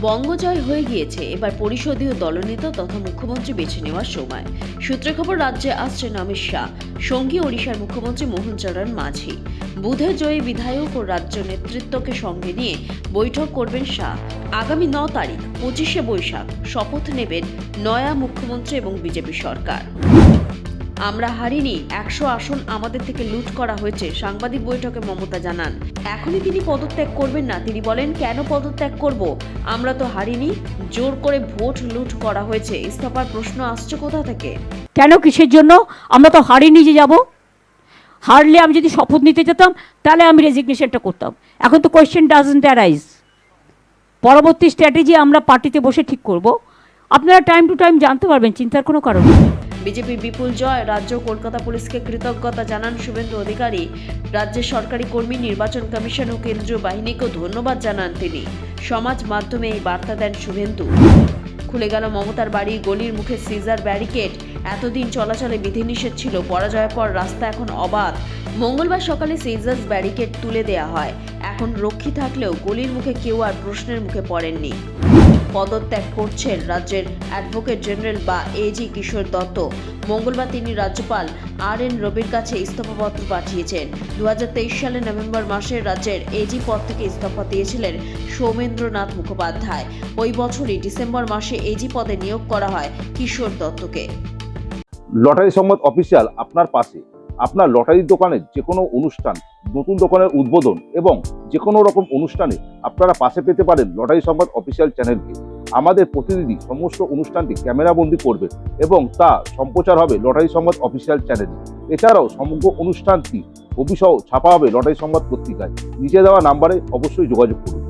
বঙ্গজয় হয়ে গিয়েছে, এবার পরিষদীয় দলনেতা তথা মুখ্যমন্ত্রী বেছে নেওয়ার সময়। সূত্রে খবর, রাজ্যে আসছেন অমিত শাহ, সঙ্গী ওড়িশার মুখ্যমন্ত্রী মোহন চরণ মাঝি। বুধে জয়ী বিধায়ক ও রাজ্য নেতৃত্বকে সঙ্গে নিয়ে বৈঠক করবেন শাহ। আগামী 9 তারিখ 25শে বৈশাখ শপথ নেবেন নয়া মুখ্যমন্ত্রী এবং বিজেপি সরকার। আমরা হারিনি, 100 আসন আমাদের থেকে লুট করা হয়েছে, সাংবাদিক বৈঠকে মমতা জানান। এখনই তিনি পদত্যাগ করবেন না। তিনি বলেন, কেন পদত্যাগ করব? আমরা তো হারিনি, জোর করে ভোট লুট করা হয়েছে। ইস্তফার প্রশ্ন আসছে কোথা থেকে? কেন, কিসের জন্য? আমরা তো হারিনি যে যাব। হারলে আমি যদি শপথ নিতে যেতাম তাহলে আমি রেজিগনেশনটা করতাম। এখন তো কোয়েশ্চেন ডাজন্ট অ্যারাইজ। পরবর্তী স্ট্র্যাটেজি আমরা পার্টিতে বসে ঠিক করব। আপনারা টাইম টু টাইম জানতে পারবেন, চিন্তার কোনো কারণ নেই। বিজেপির বিপুল জয়। রাজ্য কলকাতা পুলিশকে কৃতজ্ঞতা জানান শুভেন্দু অধিকারী। রাজ্যের সরকারি কর্মী, নির্বাচন কমিশন ও কেন্দ্রীয় বাহিনীকেও ধন্যবাদ জানান তিনি। সমাজ মাধ্যমে এই বার্তা দেন শুভেন্দু। খুলে গেল মমতার বাড়ি, গলির মুখে সিজার ব্যারিকেড। এতদিন চলাচলে বিধিনিষেধ ছিল, পরাজয়ের পর রাস্তা এখন অবাধ। মঙ্গলবার সকালে সিজার ব্যারিকেড তুলে দেয়া হয়। এখন রক্ষী থাকলেও গলির মুখে কেউ আর প্রশ্নের মুখে পড়েননি। পদত্যাগ করছেন রাজ্যের অ্যাডভোকেট জেনারেল বা এজি কিশোর দত্ত। মঙ্গলবার তিনি রাজ্যপাল আর.এন. রবির কাছে ইস্তফাপত্র পাঠিয়েছেন। 2023 সালের নভেম্বর মাসে রাজ্যের এজি পদ থেকে ইস্তফা দিয়েছিলেন সৌমেন্দ্রনাথ মুখোপাধ্যায়। ওই বছরই ডিসেম্বর মাসে এজি পদে নিয়োগ করা হয় কিশোর দত্তকে। লটারি সংবাদ অফিসিয়াল আপনার পাশে। আপনার লটারির দোকানের যে কোনো অনুষ্ঠান, নতুন দোকানের উদ্বোধন এবং যে কোনো রকম অনুষ্ঠানে আপনারা পাশে পেতে পারেন লটারি সংবাদ অফিসিয়াল চ্যানেলকে। আমাদের প্রতিনিধি সমস্ত অনুষ্ঠানটি ক্যামেরাবন্দি করবে এবং তা সম্প্রচার হবে লটারি সংবাদ অফিসিয়াল চ্যানেলে। এছাড়াও সমগ্র অনুষ্ঠানটি ছবিসহ ছাপা হবে লটারি সংবাদ পত্রিকায়। নিচে দেওয়া নাম্বারে অবশ্যই যোগাযোগ করুন।